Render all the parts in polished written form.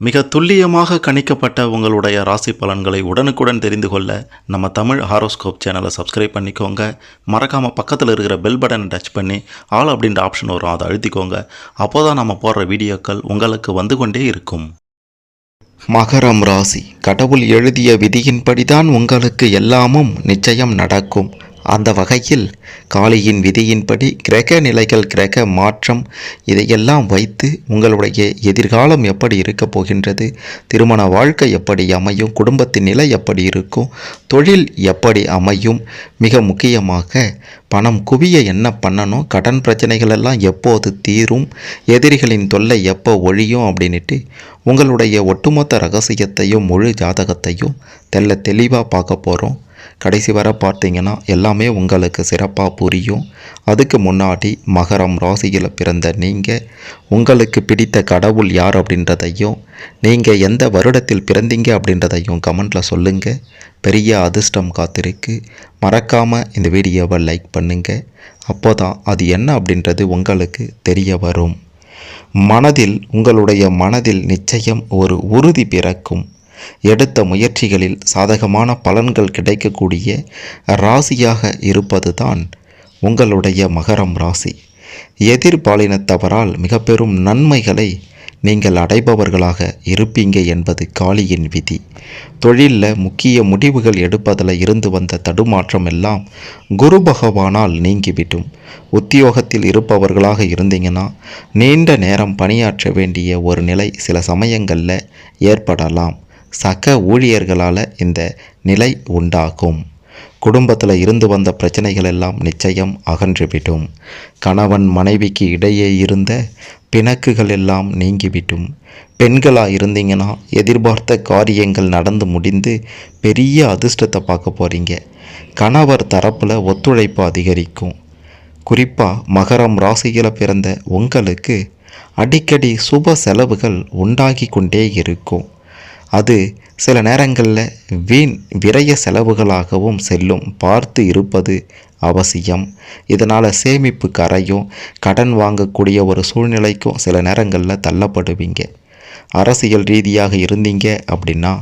மிக துல்லியமாக கணிக்கப்பட்ட உங்களுடைய ராசி பலன்களை உடனுக்குடன் தெரிந்து கொள்ள நம்ம தமிழ் ஹாரோஸ்கோப் சேனலை சப்ஸ்கிரைப் பண்ணிக்கோங்க. மறக்காமல் பக்கத்தில் இருக்கிற பெல் பட்டனை டச் பண்ணி ஆல் அப்படின்ற ஆப்ஷன் வரும், அதை அழுத்திக்கோங்க. அப்போ தான் நம்ம போடுற வீடியோக்கள் உங்களுக்கு வந்து கொண்டே இருக்கும். மகரம் ராசி. கடவுள் எழுதிய விதியின்படிதான் உங்களுக்கு எல்லாமும் நிச்சயம் நடக்கும். அந்த வகையில் காளியின் விதியின்படி கிரக நிலைகள், கிரக மாற்றம் இதையெல்லாம் வைத்து உங்களுடைய எதிர்காலம் எப்படி இருக்கப் போகின்றது, திருமண வாழ்க்கை எப்படி அமையும், குடும்பத்தின் நிலை எப்படி இருக்கும், தொழில் எப்படி அமையும், மிக முக்கியமாக பணம் குவிய என்ன பண்ணணும், கடன் பிரச்சனைகள் எல்லாம் எப்போது தீரும், எதிரிகளின் தொல்லை எப்போ ஒழியும் அப்படின்ட்டு உங்களுடைய ஒட்டுமொத்த ரகசியத்தையும் முழு ஜாதகத்தையும் தெளிவாக பார்க்க போகிறோம். கடைசி வர பார்த்தீங்கன்னா எல்லாமே உங்களுக்கு சிறப்பாக புரியும். அதுக்கு முன்னாடி மகரம் ராசியில் பிறந்த நீங்கள் உங்களுக்கு பிடித்த கடவுள் யார் அப்படின்றதையும், நீங்கள் எந்த வருடத்தில் பிறந்தீங்க அப்படின்றதையும் கமெண்டில் சொல்லுங்கள். பெரிய அதிர்ஷ்டம் காத்திருக்கு. மறக்காமல் இந்த வீடியோவை லைக் பண்ணுங்கள். அப்போ தான் அது என்ன அப்படின்றது உங்களுக்கு தெரிய வரும். உங்களுடைய மனதில் நிச்சயம் ஒரு உறுதி பிறக்கும். எடுத்த முயற்சிகளில் சாதகமான பலன்கள் கிடைக்கக்கூடிய ராசியாக இருப்பது தான் உங்களுடைய மகரம் ராசி. எதிர்பாலினத்தவரால் மிக பெரும் நன்மைகளை நீங்கள் அடைபவர்களாக இருப்பீங்க என்பது காளியின் விதி. தொழிலில் முக்கிய முடிவுகள் எடுப்பதில் இருந்து வந்த தடுமாற்றம் எல்லாம் குரு பகவானால் நீங்கிவிடும். உத்தியோகத்தில் இருப்பவர்களாக இருந்தீங்கன்னா நீண்ட நேரம் பணியாற்ற வேண்டிய ஒரு நிலை சில சமயங்களில் ஏற்படலாம். சக ஊழியர்களால் இந்த நிலை உண்டாகும். குடும்பத்தில் இருந்து வந்த பிரச்சனைகள் எல்லாம் நிச்சயம் அகன்றுவிடும். கணவன் மனைவிக்கு இடையே இருந்த பிணக்குகள் எல்லாம் நீங்கிவிடும். பெண்களாக இருந்தீங்கன்னா எதிர்பார்த்த காரியங்கள் நடந்து முடிந்து பெரிய அதிர்ஷ்டத்தை பார்க்க போகிறீங்க. கணவர் தரப்பில் ஒத்துழைப்பு அதிகரிக்கும். குறிப்பாக மகரம் ராசியில் பிறந்த உங்களுக்கு அடிக்கடி சுப செலவுகள் உண்டாகி கொண்டே இருக்கும். அது சில நேரங்களில் வீண் விரய செலவுகளாகவும் செல்லும். பார்த்து இருப்பது அவசியம். இதனால் சேமிப்பு கரையும். கடன் வாங்கக்கூடிய ஒரு சூழ்நிலைக்கும் சில நேரங்களில் தள்ளப்படுவீங்க. அரசியல் ரீதியாக இருந்தீங்க அப்படின்னா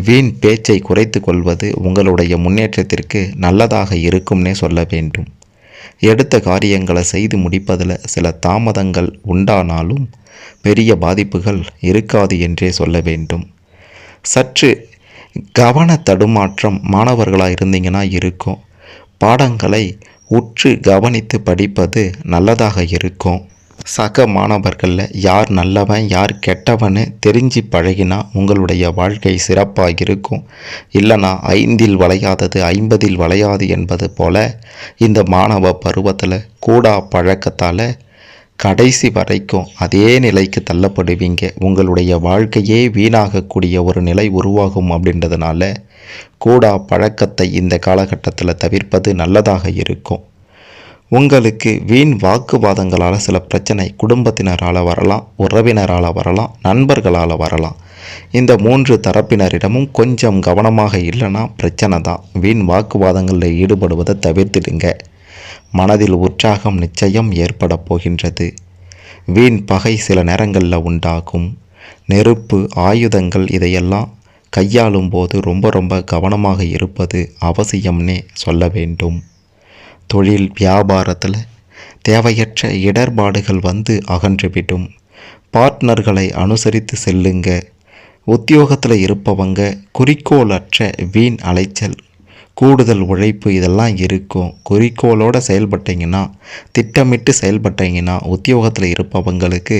வீண் பேச்சை குறைத்து கொள்வது உங்களுடைய முன்னேற்றத்திற்கு நல்லதாக இருக்கும்னே சொல்ல வேண்டும். எடுத்த காரியங்களை செய்து முடிப்பதில் சில தாமதங்கள் உண்டானாலும் பெரிய பாதிப்புகள் இருக்காது என்றே சொல்ல வேண்டும். சற்று கவன தடுமாற்றம் மாணவர்களாக இருந்தீங்கன்னா இருக்கும். பாடங்களை உற்று கவனித்து படிப்பது நல்லதாக இருக்கும். சக மாணவர்களில் யார் நல்லவன் யார் கெட்டவன்னு தெரிஞ்சு பழகினா உங்களுடைய வாழ்க்கை சிறப்பாக இருக்கும். இல்லைனா 5இல் வளையாதது 50இல் வளையாது என்பது போல இந்த மாணவ பருவத்தில் கூடா பழக்கத்தால் கடைசி வரைக்கும் அதே நிலைக்கு தள்ளப்படுவீங்க. உங்களுடைய வாழ்க்கையே வீணாகக்கூடிய ஒரு நிலை உருவாகும். அப்படின்றதுனால கூடா பழக்கத்தை இந்த காலகட்டத்தில் தவிர்ப்பது நல்லதாக இருக்கும். உங்களுக்கு வீண் வாக்குவாதங்களால் சில பிரச்சனை குடும்பத்தினரால் வரலாம், உறவினரால் வரலாம், நண்பர்களால் வரலாம். இந்த 3 தரப்பினரிடமும் கொஞ்சம் கவனமாக இல்லைன்னா பிரச்சனை தான். வீண் வாக்குவாதங்களில் ஈடுபடுவதை தவிர்த்திடுங்க. மனதில் உற்சாகம் நிச்சயம் ஏற்பட போகின்றது. வீண் பகை சில நேரங்களில் உண்டாகும். நெருப்பு ஆயுதங்கள் இதையெல்லாம் கையாளும் போது ரொம்ப கவனமாக இருப்பது அவசியம்னே சொல்ல வேண்டும். தொழில் வியாபாரத்தில் தேவையற்ற இடர்பாடுகள் வந்து அகன்றுவிடும். பார்ட்னர்களை அனுசரித்து செல்லுங்க. உத்தியோகத்தில் இருப்பவங்க குறிக்கோளற்ற வீண் அலைச்சல், கூடுதல் உழைப்பு இதெல்லாம் இருக்கும். குறிக்கோளோடு செயல்பட்டீங்கன்னா, திட்டமிட்டு செயல்பட்டீங்கன்னா உத்தியோகத்தில் இருப்பவங்களுக்கு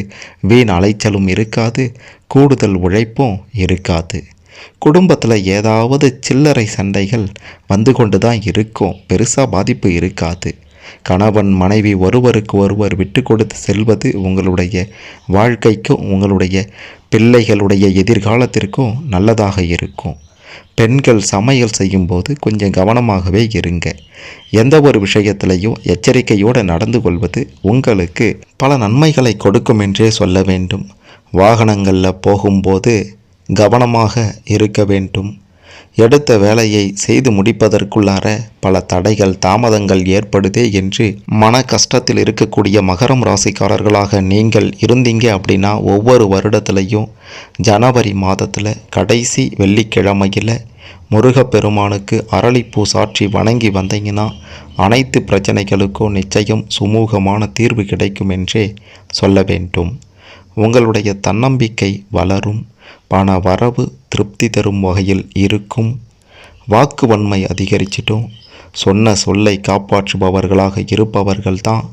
வீண் அலைச்சலும் இருக்காது, கூடுதல் உழைப்பும் இருக்காது. குடும்பத்தில் ஏதாவது சில்லறை சண்டைகள் வந்து கொண்டு தான் இருக்கும். பெருசாக பாதிப்பு இருக்காது. கணவன் மனைவி ஒருவருக்கு ஒருவர் விட்டு கொடுத்து செல்வது உங்களுடைய வாழ்க்கைக்கும் உங்களுடைய பிள்ளைகளுடைய எதிர்காலத்திற்கும் நல்லதாக இருக்கும். பெண்கள் சமையல் செய்யும்போது கொஞ்சம் கவனமாகவே இருங்க. எந்த ஒரு விஷயத்திலையும் எச்சரிக்கையோடு நடந்து கொள்வது உங்களுக்கு பல நன்மைகளை கொடுக்கும் என்றே சொல்ல வேண்டும். வாகனங்களில் போகும்போது கவனமாக இருக்க வேண்டும். எடுத்த வேலையை செய்து முடிப்பதற்குள்ளார பல தடைகள் தாமதங்கள் ஏற்படுதே என்று மன கஷ்டத்தில் இருக்கக்கூடிய மகரம் ராசிக்காரர்களாக நீங்கள் இருந்தீங்க அப்படின்னா ஒவ்வொரு வருடத்திலையும் ஜனவரி மாதத்தில் கடைசி வெள்ளிக்கிழமையில் முருகப்பெருமானுக்கு அரளிப்பூ சாற்றி வணங்கி வந்தீங்கன்னா அனைத்து பிரச்சனைகளுக்கும் நிச்சயம் சுமூகமான தீர்வு கிடைக்கும் என்றே சொல்ல வேண்டும். உங்களுடைய தன்னம்பிக்கை வளரும், பண வரவு திருப்தி தரும் வகையில் இருக்கும், வாக்கு வன்மை அதிகரிச்சிட்டும் சொன்ன சொல்லை காப்பாற்றுபவர்களாக இருப்பவர்கள்தான்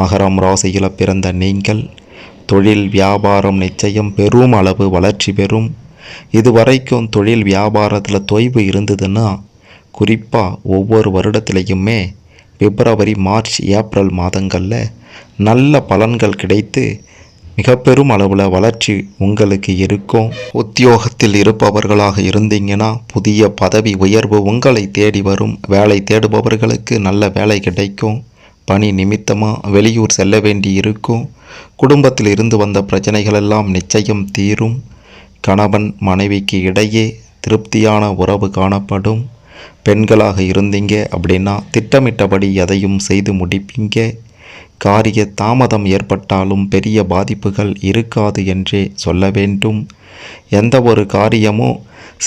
மகரம் ராசியில் பிறந்த நீங்கள். தொழில் வியாபாரம் நிச்சயம் பெரும் அளவு வளர்ச்சி பெறும். இதுவரைக்கும் தொழில் வியாபாரத்தில் தொய்வு இருந்ததுன்னா குறிப்பாக ஒவ்வொரு வருடத்திலையுமே பிப்ரவரி மார்ச் ஏப்ரல் மாதங்களில் நல்ல பலன்கள் கிடைத்து மிக பெரும் அளவில் வளர்ச்சி உங்களுக்கு இருக்கும். உத்தியோகத்தில் இருப்பவர்களாக இருந்தீங்கன்னா புதிய பதவி உயர்வு உங்களை தேடி வரும். வேலை தேடுபவர்களுக்கு நல்ல வேலை கிடைக்கும். பணி நிமித்தமாக வெளியூர் செல்ல வேண்டி இருக்கும். குடும்பத்தில் இருந்து வந்த பிரச்சனைகளெல்லாம் நிச்சயம் தீரும். கணவன் மனைவிக்கு இடையே திருப்தியான உறவு காணப்படும். பெண்களாக இருந்தீங்க அப்படின்னா திட்டமிட்டபடி எதையும் செய்து முடிப்பீங்க. காரிய தாமதம் ஏற்பட்டாலும் பெரிய பாதிப்புகள் இருக்காது என்றே சொல்ல வேண்டும். எந்த ஒரு காரியமும்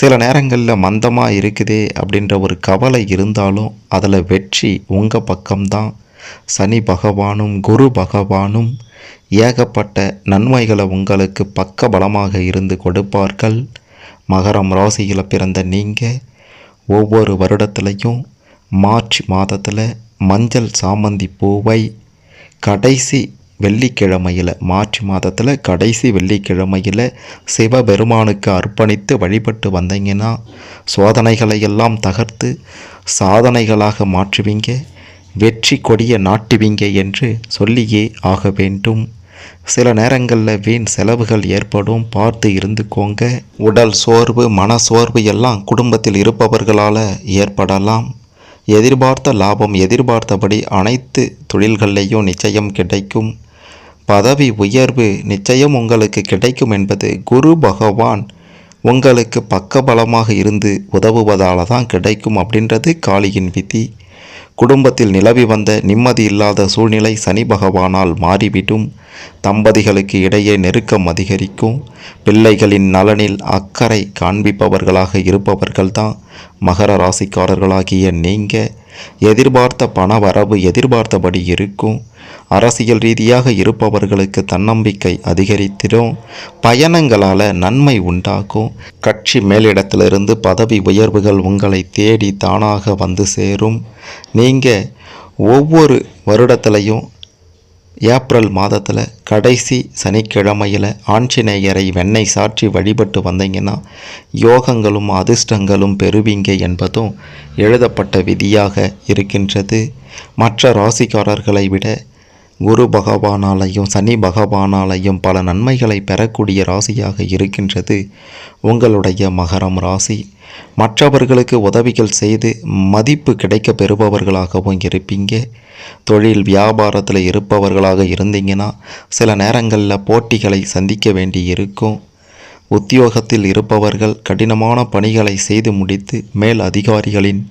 சில நேரங்களில் மந்தமாக இருக்குதே அப்படின்ற ஒரு கவலை இருந்தாலும் அதில் வெற்றி உங்கள் பக்கம்தான். சனி பகவானும் குரு பகவானும் ஏகப்பட்ட நன்மைகளை உங்களுக்கு பக்க பலமாக இருந்து கொடுப்பார்கள். மகரம் ராசியில் பிறந்த நீங்கள் ஒவ்வொரு வருடத்திலையும் மார்ச் மாதத்தில் மஞ்சள் சாமந்தி பூவை கடைசி வெள்ளிக்கிழமையில் மார்ச் மாதத்தில் கடைசி வெள்ளிக்கிழமையில் சிவபெருமானுக்கு அர்ப்பணித்து வழிபட்டு வந்தீங்கன்னா சோதனைகளை எல்லாம் தகர்த்து சாதனைகளாக மாற்றுவீங்க, வெற்றி கொடியை நாட்டுவீங்க என்று சொல்லியே ஆக வேண்டும். சில நேரங்களில் வீண் செலவுகள் ஏற்படும், பார்த்து இருந்துக்கோங்க. உடல் சோர்வு மன சோர்வு எல்லாம் குடும்பத்தில் இருப்பவர்களால் ஏற்படலாம். எதிர்பார்த்த லாபம் எதிர்பார்த்தபடி அனைத்து தொழில்கள்லேயும் நிச்சயம் கிடைக்கும். பதவி உயர்வு நிச்சயம் உங்களுக்கு கிடைக்கும் என்பது குரு பகவான் உங்களுக்கு பக்கபலமாக இருந்து உதவுவதால் தான் கிடைக்கும் அப்படின்றது காளியின் விதி. குடும்பத்தில் நிலவி வந்த நிம்மதி இல்லாத சூழ்நிலை சனி பகவானால் மாறிவிடும். தம்பதிகளுக்கு இடையே நெருக்கம் அதிகரிக்கும். பிள்ளைகளின் நலனில் அக்கறை காண்பிப்பவர்களாக இருப்பவர்கள்தான் மகர ராசிக்காரர்களாகிய நீங்கள். எதிர்பார்த்த பண வரவு எதிர்பார்த்தபடி இருக்கும். அரசியல் ரீதியாக இருப்பவர்களுக்கு தன்னம்பிக்கை அதிகரித்திடும். பயணங்களால் நன்மை உண்டாகும். கட்சி மேலிடத்திலிருந்து பதவி உயர்வுகள் உங்களை தேடி தானாக வந்து சேரும். நீங்கள் ஒவ்வொரு வருடத்திலையும் ஏப்ரல் மாதத்தில் கடைசி சனிக்கிழமையில் ஆஞ்சநேயரை வெண்ணெய் சாற்றி வழிபட்டு வந்தீங்கன்னா யோகங்களும் அதிர்ஷ்டங்களும் பெறுவீங்க என்பதும் எழுதப்பட்ட விதியாக இருக்கின்றது. மற்ற ராசிக்காரர்களை விட குரு பகவானாலையும் சனி பகவானாலையும் பல நன்மைகளை பெறக்கூடிய ராசியாக இருக்கின்றது உங்களுடைய மகரம் ராசி. மற்றவர்களுக்கு உதவிகள் செய்து மதிப்பு கிடைக்க பெறுபவர்களாகவும் இருப்பீங்க. தொழில் வியாபாரத்தில் இருப்பவர்களாக இருந்தீங்கன்னா சில நேரங்களில் போட்டிகளை சந்திக்க வேண்டி இருக்கும். உத்தியோகத்தில் இருப்பவர்கள் கடினமான பணிகளை செய்து முடித்து மேல் அதிகாரிகளின்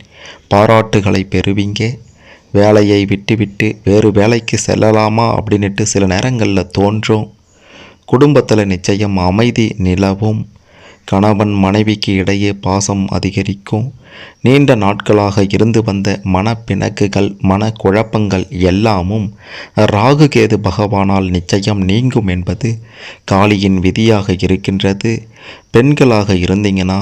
பாராட்டுகளை பெறுவீங்க. வேலையை விட்டுவிட்டு வேறு வேலைக்கு செல்லலாமா அப்படின்ட்டு சில நேரங்களில் தோன்றும். குடும்பத்தில் நிச்சயம் அமைதி நிலவும். கணவன் மனைவிக்கு இடையே பாசம் அதிகரிக்கும். நீண்ட நாட்களாக இருந்து வந்த மனப்பிணக்குகள் மனக்குழப்பங்கள் எல்லாமும் ராகு கேது பகவானால் நிச்சயம் நீங்கும் என்பது காளியின் விதியாக இருக்கின்றது. பெண்களாக இருந்தீங்கன்னா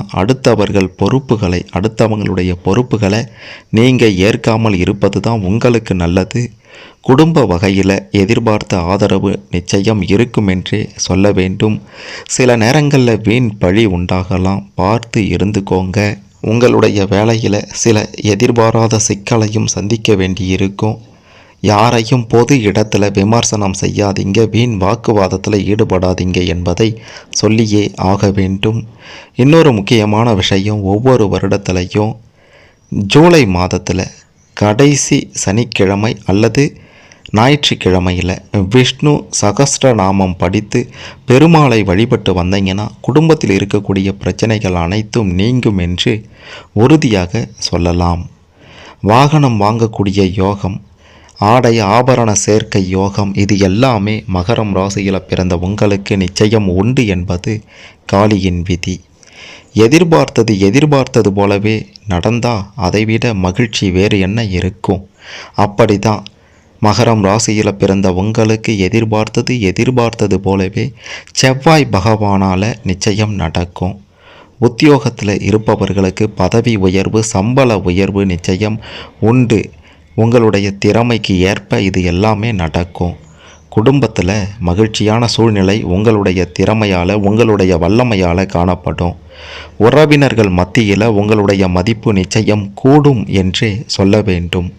அடுத்தவங்களுடைய பொறுப்புகளை நீங்கள் ஏற்காமல் இருப்பது தான் உங்களுக்கு நல்லது. குடும்ப வகையில் எதிர்பார்த்த ஆதரவு நிச்சயம் இருக்கும் என்றே சொல்ல வேண்டும். சில நேரங்களில் வீண் பழி உண்டாகலாம், பார்த்து இருந்துக்கோங்க. உங்களுடைய வேலையில் சில எதிர்பாராத சிக்கலையும் சந்திக்க வேண்டியிருக்கும். யாரையும் பொது இடத்துல விமர்சனம் செய்யாதீங்க, வீண் வாக்குவாதத்தில் ஈடுபடாதீங்க என்பதை சொல்லியே ஆக வேண்டும். இன்னொரு முக்கியமான விஷயம், ஒவ்வொரு வருடத்திலையும் ஜூலை மாதத்தில் கடைசி சனிக்கிழமை அல்லது ஞாயிற்றுக்கிழமையில் விஷ்ணு சகஸ்ரநாமம் படித்து பெருமாளை வழிபட்டு வந்தீங்கன்னா குடும்பத்தில் இருக்கக்கூடிய பிரச்சனைகள் அனைத்தும் நீங்கும் என்று உறுதியாக சொல்லலாம். வாகனம் வாங்கக்கூடிய யோகம், ஆடை ஆபரண சேர்க்கை யோகம், இது எல்லாமே மகரம் ராசியில் பிறந்த உங்களுக்கு நிச்சயம் உண்டு என்பது காளியின் விதி. எதிர்பார்த்தது போலவே நடந்தா அதைவிட மகிழ்ச்சி வேறு என்ன இருக்கும்? அப்படிதான் மகரம் ராசியில் பிறந்த உங்களுக்கு எதிர்பார்த்தது போலவே செவ்வாய் பகவானால் நிச்சயம் நடக்கும். உத்தியோகத்தில் இருப்பவர்களுக்கு பதவி உயர்வு, சம்பள உயர்வு நிச்சயம் உண்டு. உங்களுடைய திறமைக்கு ஏற்ப இது எல்லாமே நடக்கும். குடும்பத்தில் மகிழ்ச்சியான சூழ்நிலை உங்களுடைய திறமையால், உங்களுடைய வல்லமையால் காணப்படும். உறவினர்கள் மத்தியில் உங்களுடைய மதிப்பு நிச்சயம் கூடும் என்றே சொல்ல வேண்டும்.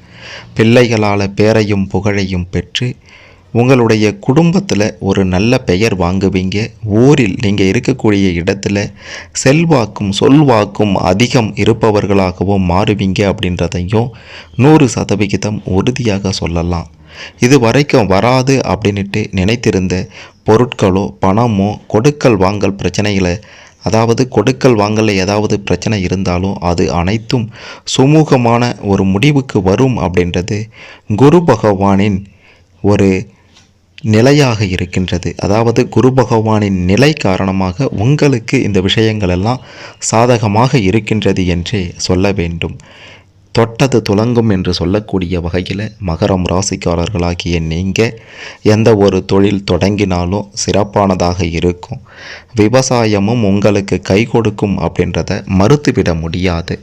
பிள்ளைகளால் பேரையும் புகழையும் பெற்று உங்களுடைய குடும்பத்தில் ஒரு நல்ல பெயர் வாங்குவீங்க. ஊரில் நீங்கள் இருக்கக்கூடிய இடத்துல செல்வாக்கும் சொல்வாக்கும் அதிகம் இருப்பவர்களாகவும் மாறுவீங்க அப்படின்றதையும் 100% உறுதியாக சொல்லலாம். இது வரைக்கும் வராது அப்படின்ட்டு நினைத்திருந்த பொருட்களோ பணமோ கொடுக்கல் வாங்கல் பிரச்சனைகளை, அதாவது கொடுக்கல் வாங்கல ஏதாவது பிரச்சனை இருந்தாலும் அது அனைத்தும் சுமூகமான ஒரு முடிவுக்கு வரும் அப்படின்றது குரு பகவானின் ஒரு நிலையாக இருக்கின்றது. அதாவது குரு பகவானின் நிலை காரணமாக உங்களுக்கு இந்த விஷயங்கள் எல்லாம் சாதகமாக இருக்கின்றது என்றே சொல்ல வேண்டும். தொட்டது துலங்கும் என்று சொல்லக்கூடிய வகையில் மகரம் ராசிக்காரர்களாகிய நீங்கள் எந்த ஒரு தொழில் தொடங்கினாலும் சிறப்பானதாக இருக்கும். விவசாயமும் உங்களுக்கு கை கொடுக்கும் அப்படின்றத மறுத்துவிட முடியாது.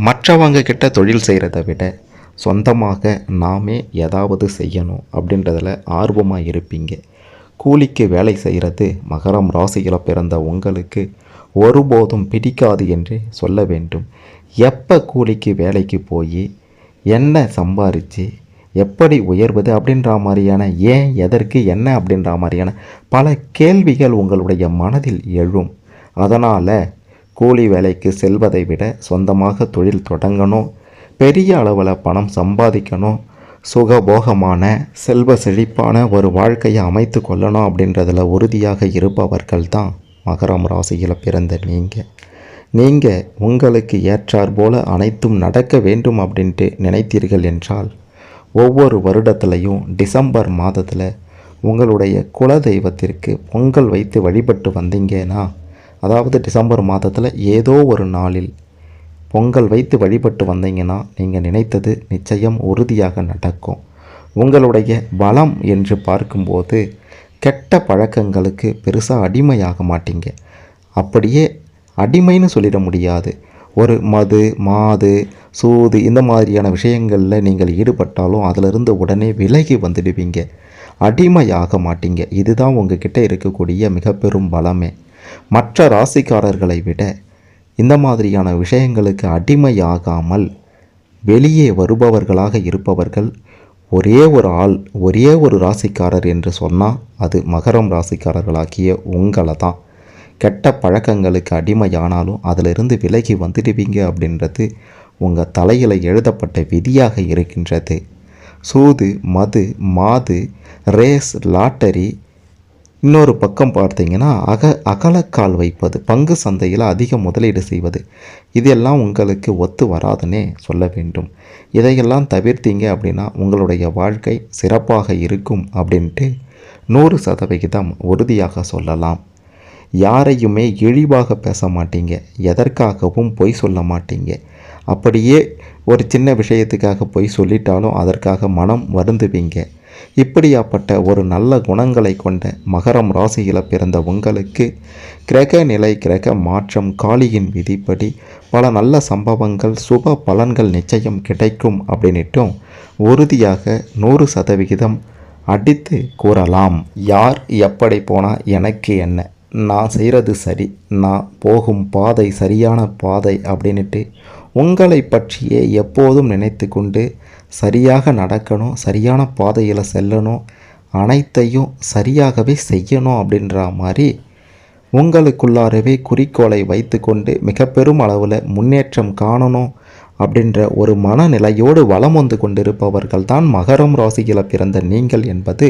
மற்றவங்க கிட்ட தொழில் செய்கிறத விட சொந்தமாக நாமே ஏதாவது செய்யணும் அப்படின்றதில் ஆர்வமாக இருப்பீங்க. கூலிக்கு வேலை செய்கிறது மகரம் ராசியில் பிறந்த உங்களுக்கு ஒருபோதும் பிடிக்காது என்று சொல்ல வேண்டும். எப்போ கூலிக்கு வேலைக்கு போய் என்ன சம்பாரித்து எப்படி உயர்வது அப்படின்ற மாதிரியான, ஏன் எதற்கு என்ன அப்படின்ற மாதிரியான பல கேள்விகள் உங்களுடைய மனதில் எழும். அதனால் கூலி வேலைக்கு செல்வதை விட சொந்தமாக தொழில் தொடங்கணும், பெரிய அளவில் பணம் சம்பாதிக்கணும், சுகபோகமான செல்வ செழிப்பான ஒரு வாழ்க்கையை அமைத்து கொள்ளணும் அப்படின்றதில் உறுதியாக இருப்பவர்கள் தான் மகரம் ராசியில் பிறந்த நீங்கள் உங்களுக்கு ஏற்றார் போல அனைத்தும் நடக்க வேண்டும் அப்படின்ட்டு நினைத்தீர்கள் என்றால் ஒவ்வொரு வருடத்துலையும் டிசம்பர் மாதத்தில் உங்களுடைய குல தெய்வத்திற்கு பொங்கல் வைத்து வழிபட்டு வந்தீங்கன்னா, அதாவது டிசம்பர் மாதத்தில் ஏதோ ஒரு நாளில் பொங்கல் வைத்து வழிபட்டு வந்தீங்கன்னா நீங்கள் நினைத்தது நிச்சயம் உறுதியாக நடக்கும். உங்களுடைய பலம் என்று பார்க்கும்போது கெட்ட பழக்கங்களுக்கு பெருசாக அடிமையாக மாட்டீங்க. அப்படியே அடிமைன்னு சொல்லிட முடியாது. ஒரு மது, மாது, சூது இந்த மாதிரியான விஷயங்களில் நீங்கள் ஈடுபட்டாலும் அதிலிருந்து உடனே விலகி வந்துடுவீங்க. அடிமையாக மாட்டீங்க. இதுதான் உங்ககிட்ட இருக்கக்கூடிய மிக பெரும் பலமே. மற்ற ராசிக்காரர்களை விட இந்த மாதிரியான விஷயங்களுக்கு அடிமையாகாமல் வெளியே வருபவர்களாக இருப்பவர்கள் ஒரே ஒரு ஆள், ஒரே ஒரு ராசிக்காரர் என்று சொன்னால் அது மகரம் ராசிக்காரர்களாகிய உங்களை தான். கெட்ட பழக்கங்களுக்கு அடிமையானாலும் அதிலிருந்து விலகி வந்துடுவீங்க அப்படின்றது உங்கள் தலையில் எழுதப்பட்ட விதியாக இருக்கின்றது. சூது, மது, மாது, ரேஸ், லாட்டரி, இன்னொரு பக்கம் பார்த்தீங்கன்னா அகலக்கால் வைப்பது, பங்கு சந்தையில் அதிக முதலீடு செய்வது, இதெல்லாம் உங்களுக்கு ஒத்து வராதுன்னே சொல்ல வேண்டும். இதையெல்லாம் தவிர்த்தீங்க அப்படின்னா உங்களுடைய வாழ்க்கை சிறப்பாக இருக்கும் அப்படின்ட்டு 100% உறுதியாக சொல்லலாம். யாரையுமே இழிவாக பேச மாட்டீங்க, எதற்காகவும் பொய் சொல்ல மாட்டீங்க. அப்படியே ஒரு சின்ன விஷயத்துக்காக பொய் சொல்லிட்டாலும் அதற்காக மனம் வருந்துவீங்க. இப்படியாப்பட்ட ஒரு நல்ல குணங்களை கொண்ட மகரம் ராசியில் பிறந்த உங்களுக்கு கிரக நிலை, கிரக மாற்றம், காளியின் விதிப்படி பல நல்ல சம்பவங்கள், சுப பலன்கள் நிச்சயம் கிடைக்கும் அப்படின்னுட்டும் உறுதியாக 100% அடித்து கூறலாம். யார் எப்படி போனால் எனக்கு என்ன, நான் செய்கிறது சரி, நான் போகும் பாதை சரியான பாதை அப்படின்ட்டு உங்களை பற்றியே எப்போதும் நினைத்து கொண்டு சரியாக நடக்கணும், சரியான பாதையில் செல்லணும், அனைத்தையும் சரியாகவே செய்யணும் அப்படின்ற மாதிரி உங்களுக்குள்ளாரவே குறிக்கோளை வைத்து கொண்டு மிக பெரும் அளவில் முன்னேற்றம் காணணும் அப்படின்ற ஒரு மனநிலையோடு வலம் வந்து கொண்டிருப்பவர்கள் தான் மகரம் ராசியில் பிறந்த நீங்கள் என்பது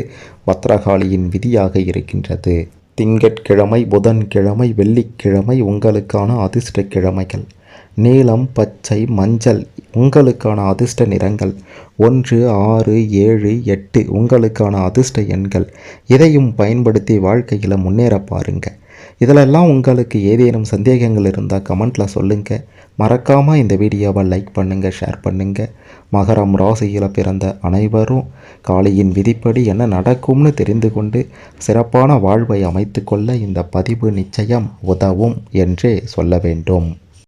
பத்ரகாளியின் விதியாக இருக்கின்றது. திங்கட்கிழமை, புதன்கிழமை, வெள்ளிக்கிழமை உங்களுக்கான அதிர்ஷ்ட கிழமைகள். நீலம், பச்சை, மஞ்சள் உங்களுக்கான அதிர்ஷ்ட நிறங்கள். 1, 6, 7, 8 உங்களுக்கான அதிர்ஷ்ட எண்கள். இதையும் பயன்படுத்தி வாழ்க்கையில் முன்னேற பாருங்க. இதிலெல்லாம் உங்களுக்கு ஏதேனும் சந்தேகங்கள் இருந்தால் கமெண்ட்டில் சொல்லுங்கள். மறக்காமல் இந்த வீடியோவை லைக் பண்ணுங்கள், ஷேர் பண்ணுங்கள். மகரம் ராசியில் பிறந்த அனைவரும் காளியின் விதிப்படி என்ன நடக்கும்னு தெரிந்து கொண்டு சிறப்பான வாழ்வை அமைத்து கொள்ள இந்த பதிவு நிச்சயம் உதவும் என்றே சொல்ல வேண்டும்.